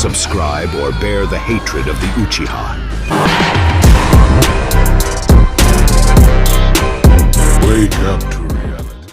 subscribe, or bear the hatred of the Uchiha. Wake up to reality.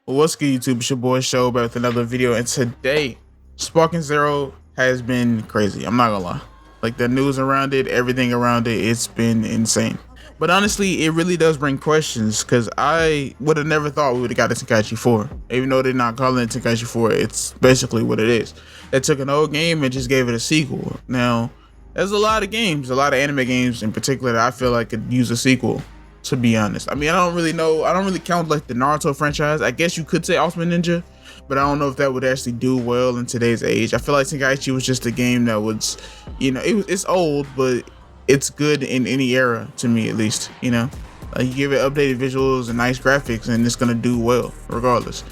What's good, YouTube? It's your boy Sho back with another video, and today Sparking Zero has been crazy. I'm not gonna lie. Like, the news around it, everything around it, it's been insane. But honestly, it really does bring questions, because I would have never thought we would have got a Tenkaichi 4. Even though they're not calling it Tenkaichi 4, it's basically what it is. They took an old game and just gave it a sequel. Now, there's a lot of games, a lot of anime games in particular, that I feel like could use a sequel, to be honest. I mean, I don't really know. I don't really count like the Naruto franchise. I guess you could say Ultimate Ninja, but I don't know if that would actually do well in today's age. I feel like Tenkaichi was just a game that was, you know, it's old, but it's good in any era, to me at least. You know, like, you give it updated visuals and nice graphics and it's gonna do well regardless.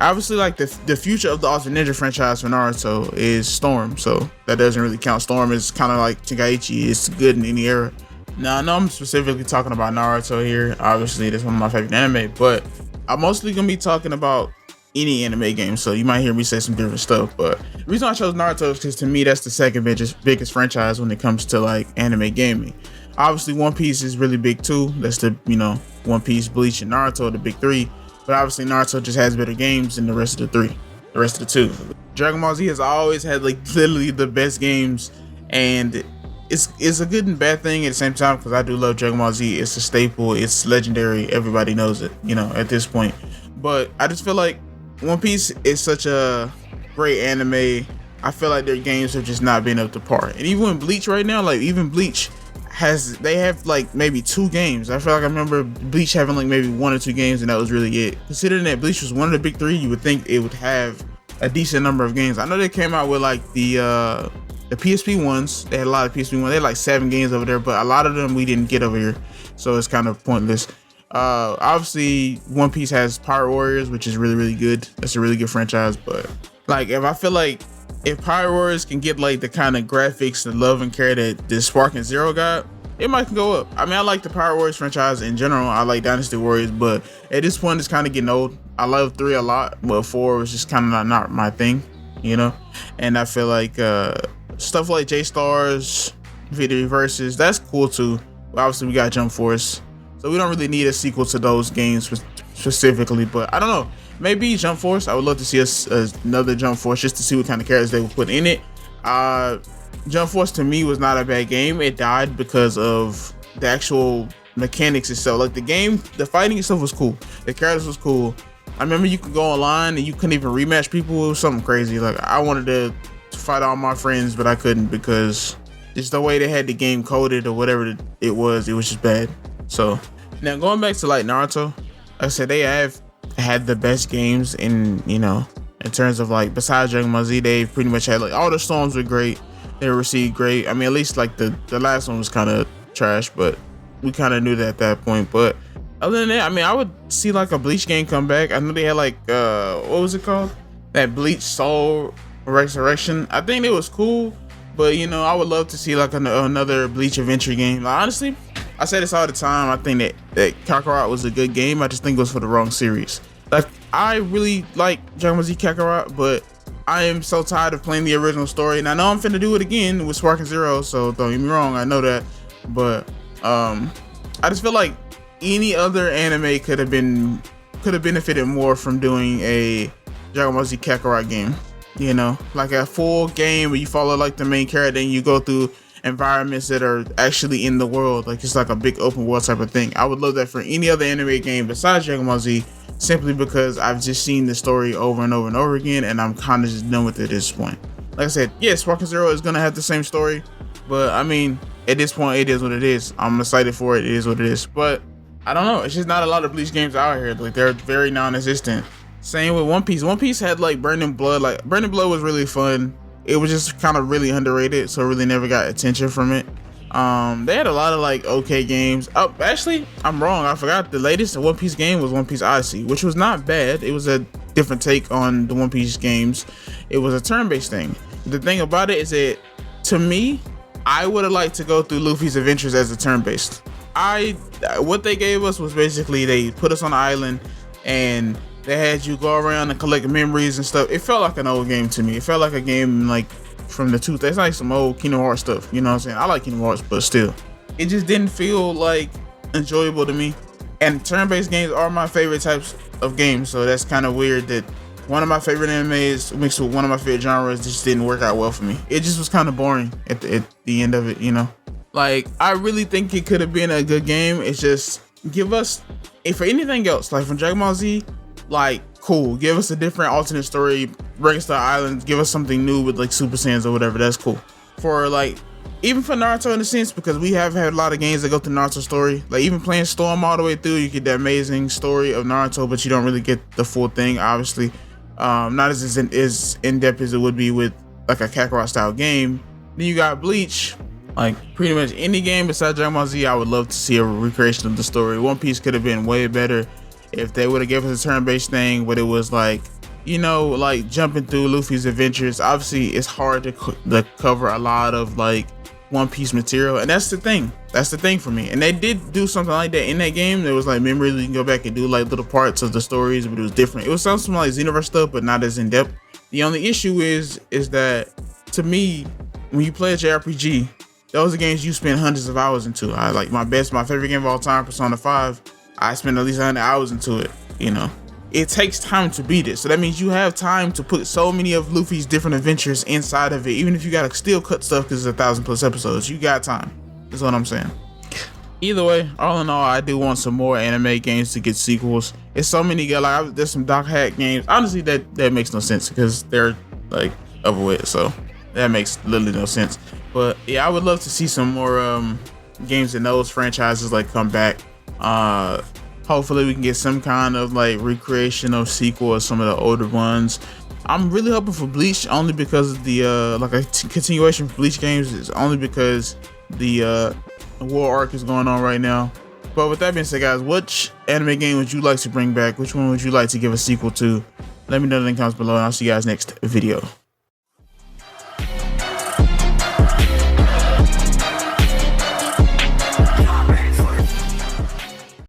Obviously, like, the future of the Ultimate Ninja franchise for Naruto is Storm, so that doesn't really count. Storm is kind of like Tenkaichi. It's good in any era. Now, I know I'm specifically talking about Naruto here. Obviously, that's one of my favorite anime, but I'm mostly gonna be talking about any anime game, so you might hear me say some different stuff. But the reason I chose Naruto is because, to me, that's the second biggest franchise when it comes to like anime gaming. Obviously, One Piece is really big too. That's the, you know, One Piece, Bleach, and Naruto, the big three. But obviously, Naruto just has better games than the rest of the two. Dragon Ball Z has always had like literally the best games, and it's a good and bad thing at the same time, because I do love Dragon Ball Z. It's a staple. It's legendary. Everybody knows it, you know, at this point. But I just feel like One Piece is such a great anime. I feel like their games have just not been up to par. And even with Bleach right now, like, even Bleach they have like maybe 2 games. I feel like I remember Bleach having like maybe 1 or 2 games, and that was really it. Considering that Bleach was one of the big 3, you would think it would have a decent number of games. I know they came out with like the PSP ones. They had a lot of PSP ones. They had like 7 games over there, but a lot of them we didn't get over here, so it's kind of pointless. Obviously, One Piece has Pirate Warriors, which is really, really good. That's a really good franchise. But like, if Pirate Warriors can get like the kind of graphics, the love and care that this Sparking Zero got, it might can go up. I mean, I like the Pirate Warriors franchise in general. I like Dynasty Warriors, but at this point, it's kind of getting old. I love 3 a lot, but 4 was just kind of not my thing, you know. And I feel like stuff like J-Stars, Video Versus, that's cool too. But obviously, we got Jump Force, so we don't really need a sequel to those games specifically. But I don't know. Maybe Jump Force. I would love to see another Jump Force, just to see what kind of characters they would put in it. Jump Force, to me, was not a bad game. It died because of the actual mechanics itself. Like, the game, the fighting itself was cool. The characters was cool. I remember you could go online and you couldn't even rematch people. It was something crazy. Like, I wanted to fight all my friends, but I couldn't, because just the way they had the game coded or whatever it was just bad. So now, going back to like Naruto, like I said, they have had the best games in, you know, in terms of like, besides Dragon Ball Z, they pretty much had like all the Storms were great. They were received great. I mean, at least like the last one was kind of trash, but we kind of knew that at that point. But other than that, I mean, I would see like a Bleach game come back. I know they had like what was it called? That Bleach Soul Resurrection. I think it was cool, but you know, I would love to see like another Bleach adventure game. Like, honestly, I say this all the time. I think that Kakarot was a good game. I just think it was for the wrong series. Like, I really like Dragon Ball Z Kakarot, but I am so tired of playing the original story. And I know I'm finna do it again with Sparking Zero, so don't get me wrong, I know that. But I just feel like any other anime could have benefited more from doing a Dragon Ball Z Kakarot game. You know, like a full game where you follow like the main character and you go through environments that are actually in the world. Like, it's like a big open world type of thing. I would love that for any other anime game besides Dragon Ball Z, simply because I've just seen the story over and over and over again, and I'm kind of just done with it at this point. Like I said, yes, Sparking Zero is gonna have the same story, but I mean, at this point, it is what it is. I'm excited for it. It is what it is. But I don't know. It's just not a lot of Bleach games out here. Like, they're very non-existent. Same with One Piece. One Piece had like Burning Blood. Like, Burning Blood was really fun. It was just kind of really underrated, so really never got attention from it. They had a lot of like okay games. Oh, actually, I'm wrong. I forgot the latest One Piece game was One Piece Odyssey, which was not bad. It was a different take on the One Piece games. It was a turn-based thing. The thing about it is that, to me, I would have liked to go through Luffy's adventures as a turn-based. What they gave us was basically they put us on an island and They had you go around and collect memories and stuff. It felt like an old game to me. It felt like a game like from the 2000s. It's like some old Kingdom Hearts stuff. You know what I'm saying? I like Kingdom Hearts, but still, it just didn't feel like enjoyable to me. And turn-based games are my favorite types of games, so that's kind of weird that one of my favorite animes mixed with one of my favorite genres just didn't work out well for me. It just was kind of boring at the end of it, you know? Like, I really think it could have been a good game. It's just, give us, if for anything else, like from Dragon Ball Z, like, cool. Give us a different alternate story, Breaking Island, give us something new with like Super Saiyans or whatever, that's cool. For like, even for Naruto in a sense, because we have had a lot of games that go through Naruto story. Like even playing Storm all the way through, you get that amazing story of Naruto, but you don't really get the full thing, obviously. Not as in-depth as it would be with like a Kakarot style game. Then you got Bleach. Like pretty much any game besides Dragon Ball Z, I would love to see a recreation of the story. One Piece could have been way better if they would have given us a turn-based thing, but it was like, you know, like jumping through Luffy's adventures. Obviously, it's hard to cover a lot of like One Piece material, and that's the thing. That's the thing for me. And they did do something like that in that game. There was like memories, you can go back and do like little parts of the stories, but it was different. It was something like Xenoverse stuff, but not as in depth. The only issue is that to me, when you play a JRPG, those are games you spend hundreds of hours into. I like my favorite game of all time, Persona 5. I spent at least 100 hours into it. You know, it takes time to beat it, so that means you have time to put so many of Luffy's different adventures inside of it. Even if you gotta still cut stuff because it's 1,000+ episodes, you got time. That's what I'm saying. Either way, all in all, I do want some more anime games to get sequels. It's so many. Like there's some Doc Hack games. Honestly, that makes no sense because they're like over with. So that makes literally no sense. But yeah, I would love to see some more games in those franchises like come back. Hopefully we can get some kind of like recreation of sequel of some of the older ones. I'm really hoping for Bleach only because of the like a continuation of Bleach games. Is only because the war arc is going on right now. But with that being said, guys, which anime game would you like to bring back? Which one would you like to give a sequel to? Let me know in the comments below, and I'll see you guys next video.